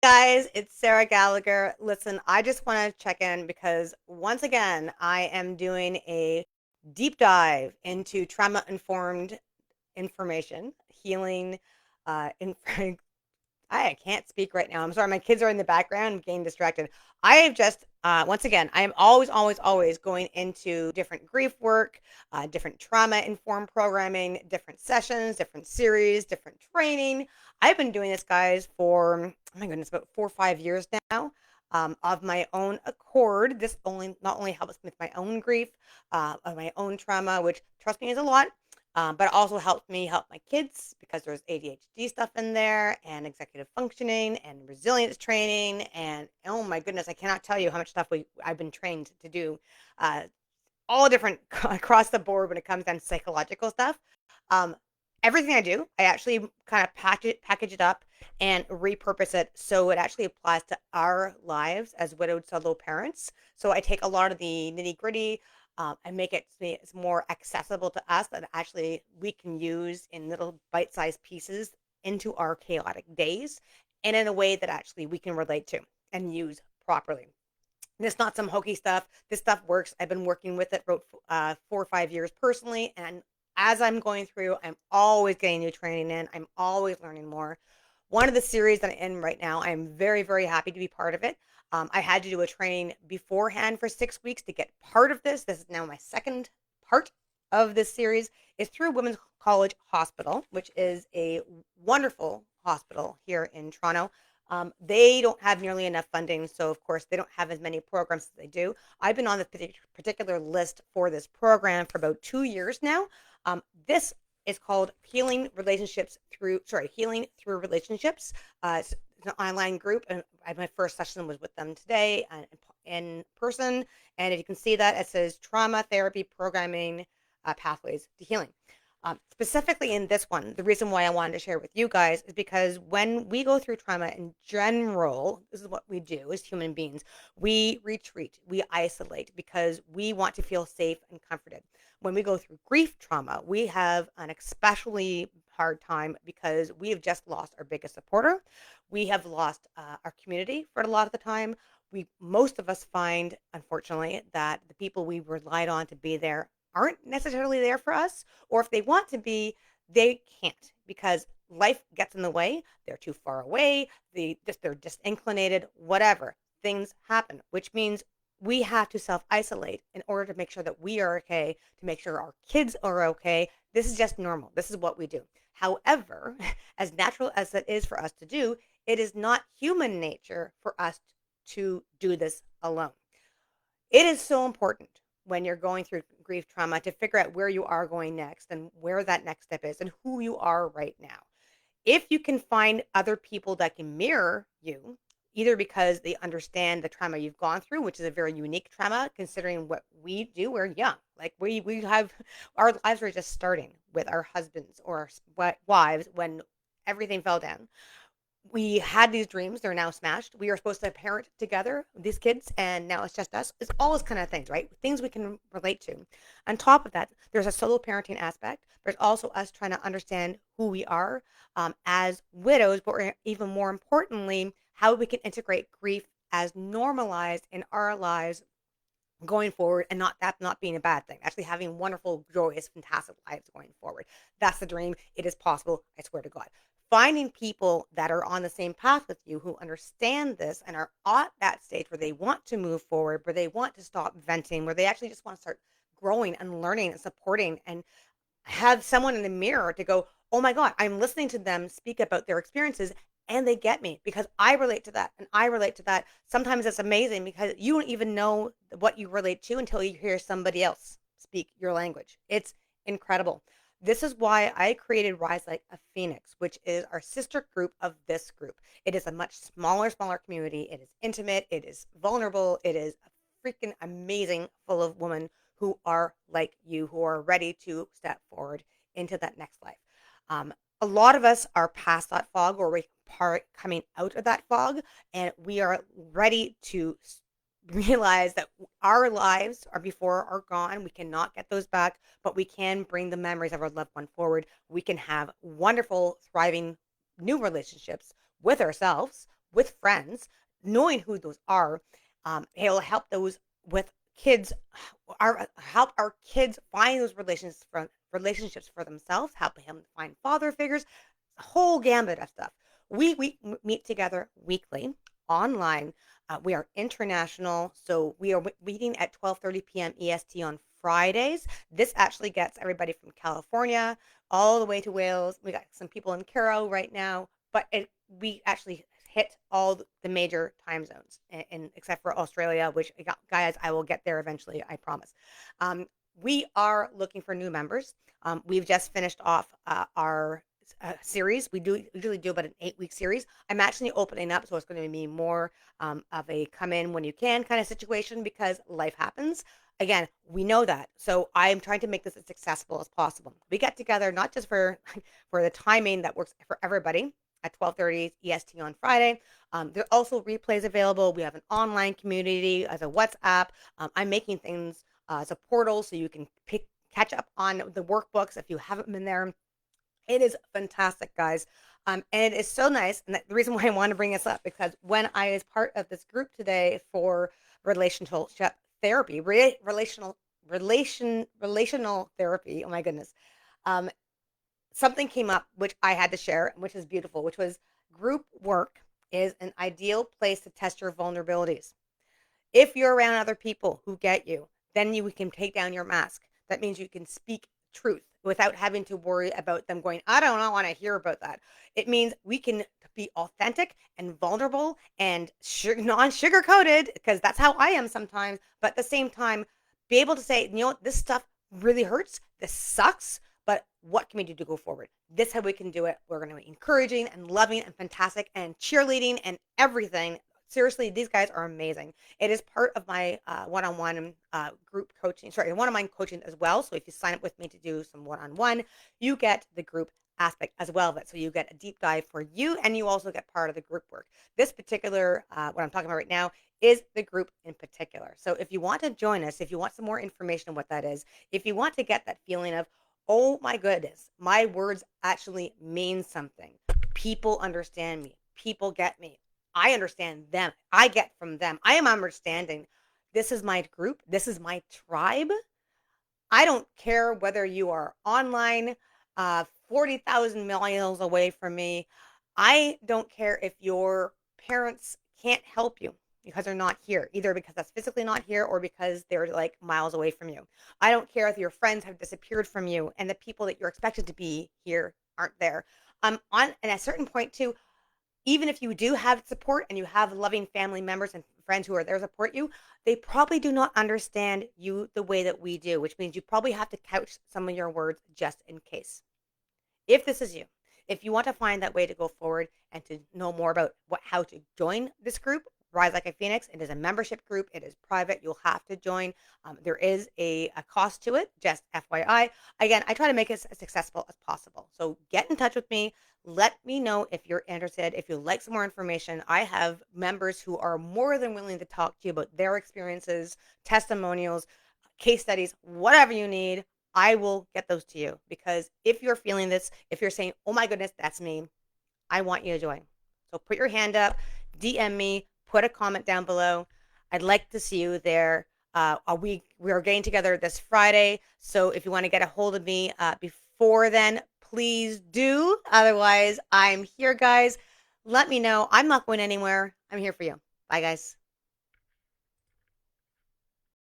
Guys, it's Sarah Gallagher. Listen, I just want to check in because once again, I am doing a deep dive into trauma informed information, healing, in I can't speak right now. I'm sorry. My kids are in the background. I'm getting distracted. I have just, once again, I am always going into different grief work, different trauma informed programming, different sessions, different series, different training. I've been doing this, guys, for, oh my goodness, about 4 or 5 years now. Of my own accord, this only not only helps with my own grief, of my own trauma, which trust me is a lot, but it also helped me help my kids because there's ADHD stuff in there and executive functioning and resilience training. And oh my goodness, I cannot tell you how much stuff I've been trained to do, uh, all different across the board when it comes down to psychological stuff. Um, Everything I do, I actually kind of package it up and repurpose it so it actually applies to our lives as widowed solo parents. So I take a lot of the nitty gritty and make it so it's more accessible to us that actually we can use in little bite-sized pieces into our chaotic days and in a way that actually we can relate to and use properly. It's not some hokey stuff. This stuff works. I've been working with it for 4 or 5 years personally, and as I'm going through, I'm always getting new training in. I'm always learning more. One of the series that I'm in right now, I am very happy to be part of it. I had to do a training beforehand for 6 weeks to get part of this. This is now my second part of this series. It's through Women's College Hospital, which is a wonderful hospital here in Toronto. They don't have nearly enough funding, so of course they don't have as many programs as they do. I've been on this particular list for this program for about 2 years now. This is called Healing Through Relationships. It's an online group, and my first session was with them today in person. And if you can see that, it says Trauma Therapy Programming Pathways to Healing. Specifically in this one, the reason why I wanted to share with you guys is because when we go through trauma in general, this is what we do as human beings. We retreat, we isolate because we want to feel safe and comforted. When we go through grief trauma, we have an especially hard time because we have just lost our biggest supporter. We have lost our community for a lot of the time. Most of us find, unfortunately, that the people we relied on to be there aren't necessarily there for us, or if they want to be, they can't because life gets in the way. They're too far away. They're disinclinated. Whatever things happen, which means we have to self isolate in order to make sure that we are okay, to make sure our kids are okay. This is just normal. This is what we do. However, as natural as it is for us to do, it is not human nature for us to do this alone. It is so important when you're going through grief trauma to figure out where you are going next and where that next step is and who you are right now. If you can find other people that can mirror you, either because they understand the trauma you've gone through, which is a very unique trauma considering what we do, we're young. Like we have our lives are just starting with our husbands or our wives when everything fell down. We had these dreams, they're now smashed. We are supposed to parent together these kids, and now it's just us. It's all those kind of things, right? Things we can relate to. On top of that, there's a solo parenting aspect. There's also us trying to understand who we are as widows, but even more importantly, how we can integrate grief as normalized in our lives going forward, and not being a bad thing, actually having wonderful, joyous, fantastic lives going forward. That's the dream. It is possible, I swear to God. Finding people that are on the same path with you who understand this and are at that stage where they want to move forward, where they want to stop venting, where they actually just want to start growing and learning and supporting and have someone in the mirror to go, oh my God, I'm listening to them speak about their experiences and they get me because I relate to that and I relate to that. Sometimes it's amazing because you don't even know what you relate to until you hear somebody else speak your language. It's incredible. This is why I created Rise Like a Phoenix, which is our sister group of this group. It is a much smaller community. It is intimate. It is vulnerable. It is freaking amazing, full of women who are like you, who are ready to step forward into that next life. A lot of us are past that fog, or we're coming out of that fog, and we are ready to realize that our lives are before are gone. We cannot get those back, but we can bring the memories of our loved one forward. We can have wonderful, thriving new relationships with ourselves, with friends, knowing who those are. It'll help those with kids, help our kids find those relationships for themselves, help them find father figures, a whole gambit of stuff. We meet together weekly online. We are international, so we are meeting at 12:30 p.m. EST on Fridays. This actually gets everybody from California all the way to Wales. We got some people in Carroll right now, but we actually hit all the major time zones, except for Australia, which guys, I will get there eventually, I promise. Um, we are looking for new members. We've just finished off our series. We do usually do about an 8-week series. I'm actually opening up, so it's going to be more of a come in when you can kind of situation because life happens. Again, we know that, so I'm trying to make this as accessible as possible. We get together not just for for the timing that works for everybody at 12:30 EST on Friday. There are also replays available. We have an online community as a WhatsApp. I'm making things as a portal so you can catch up on the workbooks if you haven't been there. It is fantastic, guys. And it is so nice. And the reason why I want to bring this up because when I was part of this group today for relationship therapy, relational therapy. Oh my goodness. Um, Something came up which I had to share, which is beautiful, which was group work is an ideal place to test your vulnerabilities. If you're around other people who get you, then you can take down your mask. That means you can speak truth without having to worry about them going, I don't want to hear about that. It means we can be authentic and vulnerable and non sugar coated because that's how I am sometimes. But at the same time, be able to say, you know what, this stuff really hurts. This sucks. But what can we do to go forward? This is how we can do it. We're going to be encouraging and loving and fantastic and cheerleading and everything. Seriously, these guys are amazing. It is part of my one-on-one group coaching. Sorry, one-on-one coaching as well. So if you sign up with me to do some one-on-one, you get the group aspect as well of it. So you get a deep dive for you, and you also get part of the group work. This particular, what I'm talking about right now, is the group in particular. So if you want to join us, if you want some more information on what that is, if you want to get that feeling of, oh my goodness, my words actually mean something. People understand me. People get me. I understand them. I get from them. I am understanding. This is my group. This is my tribe. I don't care whether you are online, 40,000 miles away from me. I don't care if your parents can't help you because they're not here, either because that's physically not here or because they're like miles away from you. I don't care if your friends have disappeared from you and the people that you're expected to be here aren't there. On and at a certain point too, even if you do have support and you have loving family members and friends who are there to support you, they probably do not understand you the way that we do, which means you probably have to couch some of your words just in case. If this is you, if you want to find that way to go forward and to know more about how to join this group, Rise Like a Phoenix, it is a membership group. It is private. You'll have to join. There is a cost to it, just FYI. Again, I try to make it as accessible as possible. So get in touch with me. Let me know if you're interested. If you'd like some more information, I have members who are more than willing to talk to you about their experiences, testimonials, case studies, whatever you need. I will get those to you because if you're feeling this, if you're saying, oh my goodness, that's me, I want you to join. So put your hand up, DM me, put a comment down below. I'd like to see you there. We are getting together this Friday. So if you want to get a hold of me before then, please do. Otherwise, I'm here, guys. Let me know. I'm not going anywhere. I'm here for you. Bye, guys.